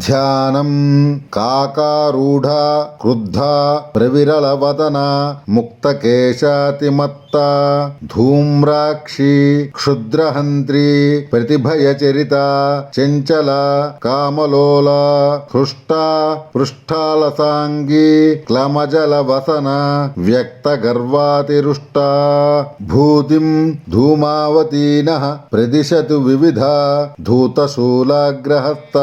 ధ్యానం కాకారూఢ క్రుద్ధ ప్రవిరళవదన ముక్తకేశాతిమత్త ధూమ్రాక్షి క్షుద్రహంత్రి ప్రతిభయచరిత చంచల కామలోల హృష్ట పృష్ఠాలసాంగి క్లమజలవసన వ్యక్తగర్వాతిరుష్ట భూతిం ధూమావతీనః ప్రదిశతు వివిధ ధూతశూలాగ్రహస్త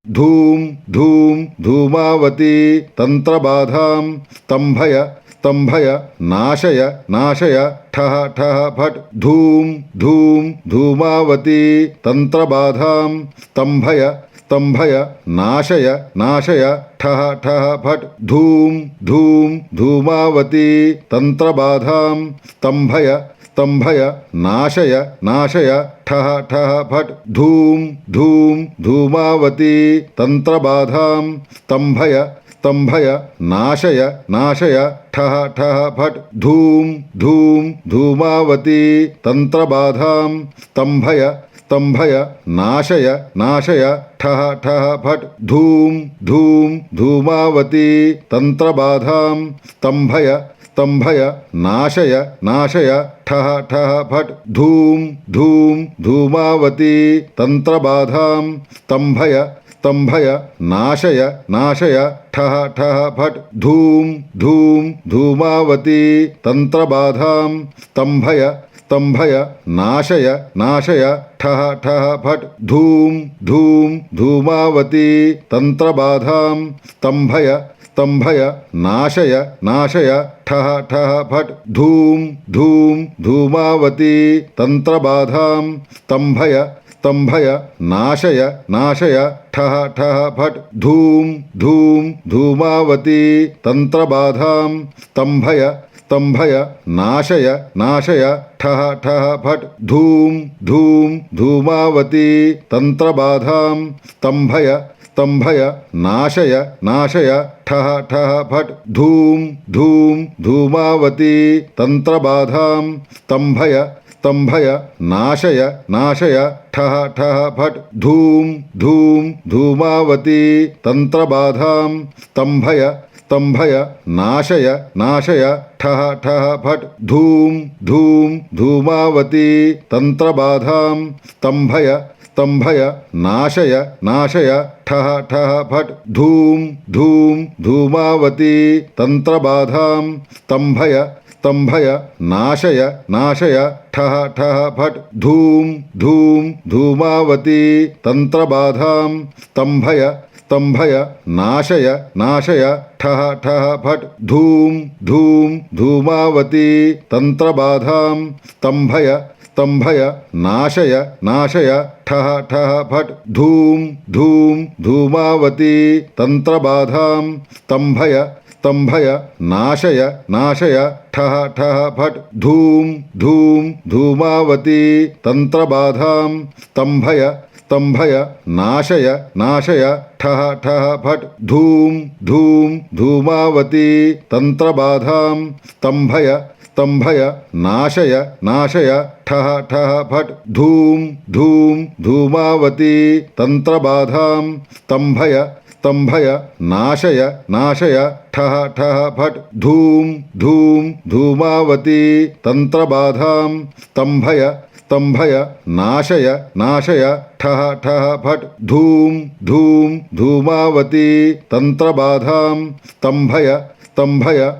ధూం ధూం ధూమావతి తంత్రబాధాం స్తంభయ స్తంభయ నాశయ నాశయ ఠః ఠః ఫట్ ధూం ధూం ధూమావతి తంత్రబాధాం స్తంభయ స్తంభయ నాశయ నాశయ ఠః ఠః ఫట్ ధూం ధూం ధూమావతి తంత్రబాధాం స్తంభయ స్తంభయ నాశయ నాశయ ఠః ఠః ఫట్ ధూం ధూం ధూమావతి తంత్రబాధాం స్తంభయ స్తంభయ నాశయ నాశయ ఠః ఠః ఫట్ ధూం ధూం ధూమావతి తంత్రబాధాం స్తంభయ స్తంభయ నాశయ నాశయ ఠః ఠః ఫట్ ధూం ధూం ధూమావతి తంత్రబాధాం స్తంభయ స్తంభయ నాశయ నాశయ ఠః ఠః ఫట్ ధూం ధూం ధూమావతి తంత్రబాధాం స్తంభయ స్తంభయ నాశయ నాశయ ఠః ఠః ఫట్ ధూం ధూం ధూమావతి తంత్రబాధాం స్తంభయ స్తంభయ నాశయ నాశయ ఠః ఠః ఫట్ ధూం ధూం ధూమావతి తంత్రబాధాం స్తంభయ స్తంభయ నాశయ నాశయ ఠః ఠః ఫట్ ధూం ధూం ధూమావతి తంత్రబాధాం స్తంభయ స్తంభయ నాశయ నాశయ ఠః ఠః ఫట్ ధూం ధూం ధూమావతి తంత్రబాధాం స్తంభయ స్తంభయ నాశయ నాశయ ఠః ఠః ఫట్ ధూం ధూం ధూమావతి తంత్రబాధాం స్తంభయ స్తంభయ నాశయ నాశయ ఠః ఠః ఫట్ ధూం ధూం ధూమావతి తంత్రబాధాం స్తంభయ స్తంభయ నాశయ నాశయ ఠః ఠః ఫట్ ధూం ధూం ధూమావతి తంత్రబాధాం స్తంభయ స్తంభయ నాశయ నాశయ ఠః ఠః ఫట్ ధూం ధూం ధూమావతి తంత్రబాధాం స్తంభయ స్తంభయ నాశయ నాశయ ఠః ఠః ఫట్ ధూం ధూం ధూమావతి తంత్రబాధాం స్తంభయ స్తంభయ నాశయ నాశయ ఠః ఠః ఫట్ ధూం ధూం ధూమావతి తంత్రబాధాం స్తంభయ స్తంభయ నాశయ నాశయ ఠః ఠః ఫట్ ధూం ధూం ధూమావతి తంత్రబాధాం స్తంభయ స్తంభయ నాశయ నాశయ ఠః ఠః ఫట్ ధూం ధూం ధూమావతి తంత్రబాధాం స్తంభయ స్తంభయ నాశయ నాశయ ఠః ఠః ఫట్ ధూం ధూం ధూమావతి తంత్రబాధాం స్తంభయ స్తంభయ నాశయ నాశయ ఠః ఠః ఫట్ ధూం ధూం ధూమావతి తంత్రబాధాం స్తంభయ స్తంభయ నాశయ నాశయ ఠః ఠః ఫట్ ధూం ధూం ధూమావతి తంత్రబాధాం స్తంభయ స్తంభయ నాశయ నాశయ ఠః ఠః ఫట్ ధూం ధూం ధూమావతి తంత్రబాధాం స్తంభయ స్తంభయ నాశయ నాశయ ఠః ఠః ఫట్ ధూం ధూం ధూమావతి తంత్రబాధాం స్తంభయ స్తంభయ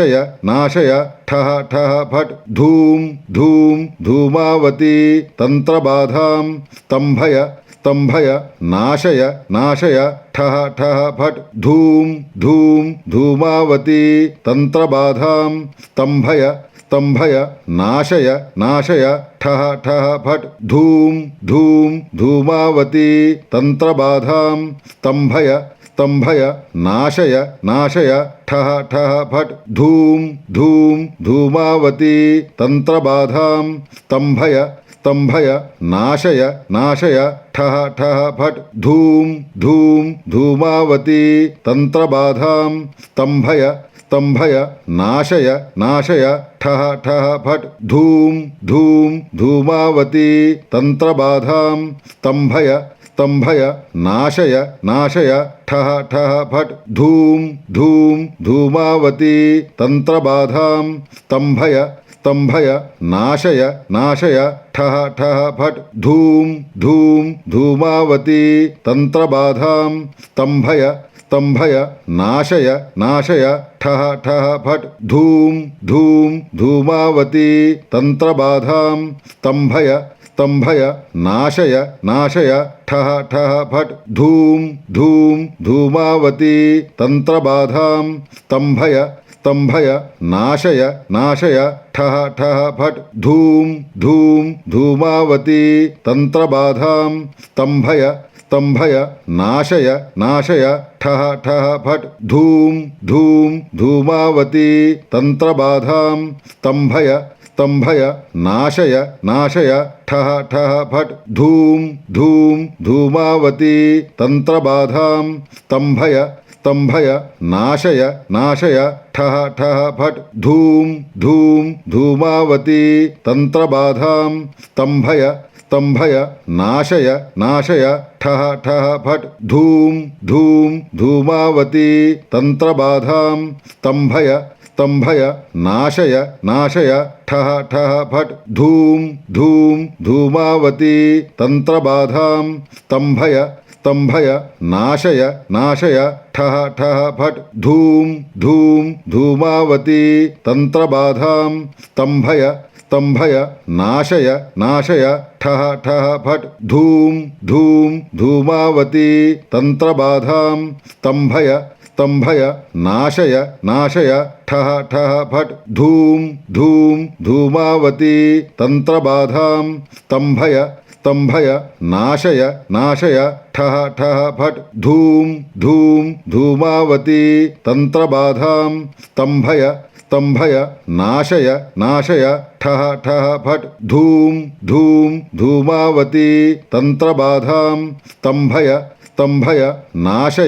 నాశయ నాశయ ఠః ఠః ఫట్ ధూం ధూం ధూమావతి తంత్రబాధాం స్తంభయ స్తంభయ నాశయ నాశయ ఠః ఠః ఫట్ ధూం ధూం ధూమావతి తంత్రబాధాం స్తంభయ స్తంభయ నాశయ నాశయ ఠః ఠః ఫట్ ధూం ధూం ధూమావతి తంత్రబాధాం స్తంభయ స్తంభయ నాశయ నాశయ ఠః ఠః ఫట్ ధూం ధూం ధూమావతి తంత్రబాధాం స్తంభయ స్తంభయ నాశయ నాశయ ఠః ఠః ఫట్ ధూం ధూం ధూమావతి తంత్రబాధాం స్తంభయ స్తంభయ నాశయ నాశయ ఠః ఠః ఫట్ ధూం ధూం ధూమావతి తంత్రబాధాం స్తంభయ स्तंभय नाशय नाशय ठः ठः फट् धूम धूम धूमावती तंत्रबाधां स्तंभय स्तंभय नाशय नाशय ठः ठः फट् धूम धूम धूमावती तंत्रबाधां स्तंभय स्तंभय नाशय नाशय ठः ठः फट् धूम धूम धूमावती तंत्रबाधां स्तंभय स्तंभय नाशय नाशय ठः ठः फट् धूम धूम धूमावती तंत्रबाधां स्तंभय स्तंभय नाशय नाशय ठः ठः फट् धूम धूम धूमावती तंत्रबाधां स्तंभय स्तंभय नाशय नाशय ठः ठः फट् धूम धूम धूमावती तंत्रबाधां स्तंभय स्तंभय नाशय नाशय ठः ठः फट् धूम धूम धूमावती तंत्रबाधां स्तंभय स्तंभय नाशय नाशय ठः ठः फट् धूम धूम धूमावती तंत्रबाधां स्तंभय स्तंभय नाशय नाशय ठः ठः फट् धूम धूम धूमावती तंत्रबाधां स्तंभय स्तंभय नाशय नाशय ठः ठः फट् धूम धूम धूमावती तंत्रबाधां स्तंभय स्तंभय नाशय नाशय ठः ठः फट् धूम धूम धूमावती तंत्रबाधां स्तंभय स्तंभय नाशय नाशय ठः ठः फट् धूम धूम धूमावती तंत्रबाधां स्तंभय स्तंभय नाशय नाशय ठः ठः फट् धूम धूम धूमावती तंत्रबाधां स्तंभय स्तंभय नाशय नाशय ठः ठः फट् धूम धूम धूमावती तंत्रबाधां स्तंभय स्तंभय नाशय नाशय ठः ठः फट् धूम धूम धूमावती तंत्रबाधां स्तंभय स्तंभय नाशय नाशय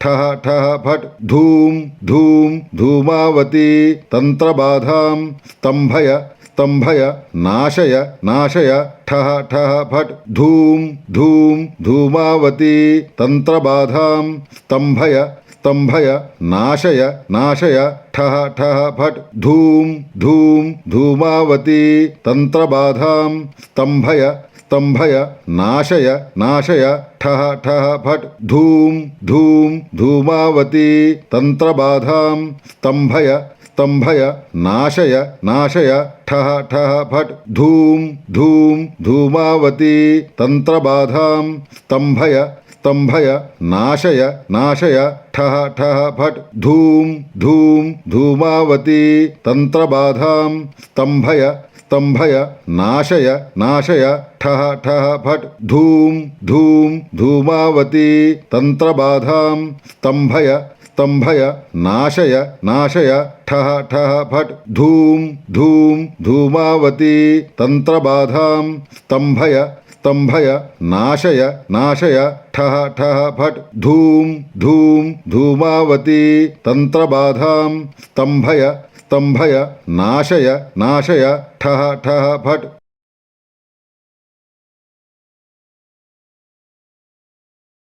ठः ठः फट् धूम धूम धूमावती तंत्रबाधां स्तंभय स्तंभय नाशय नाशय ठः ठः फट् धूम धूम धूमावती तंत्रबाधां स्तंभय स्तंभय नाशय नाशय ठः ठः फट् धूम धूम धूमावती तंत्रबाधां स्तंभय स्तंभय नाशय नाशय ठः ठः फट् धूम धूम धूमावती तंत्रबाधां स्तंभय स्तंभय नाशय नाशय ठः ठः फट् धूम धूम धूमावती तंत्रबाधां स्तंभय स्तंभय नाशय नाशय ठः ठः फट् धूम धूम धूमावती तंत्रबाधां स्तंभय स्तंभय नाशय नाशय ठः ठः फट् धूम धूम धूमावती तंत्रबाधां स्तंभय स्तंभय नाशय नाशय ठः ठः फट् धूम धूम धूमावती तंत्रबाधां स्तंभय स्तंभय नाशय नाशय ठः ठः फट् धूम धूम धूमावती तंत्रबाधां स्तंभय स्तंभय नाशय नाशय ठः ठः फट्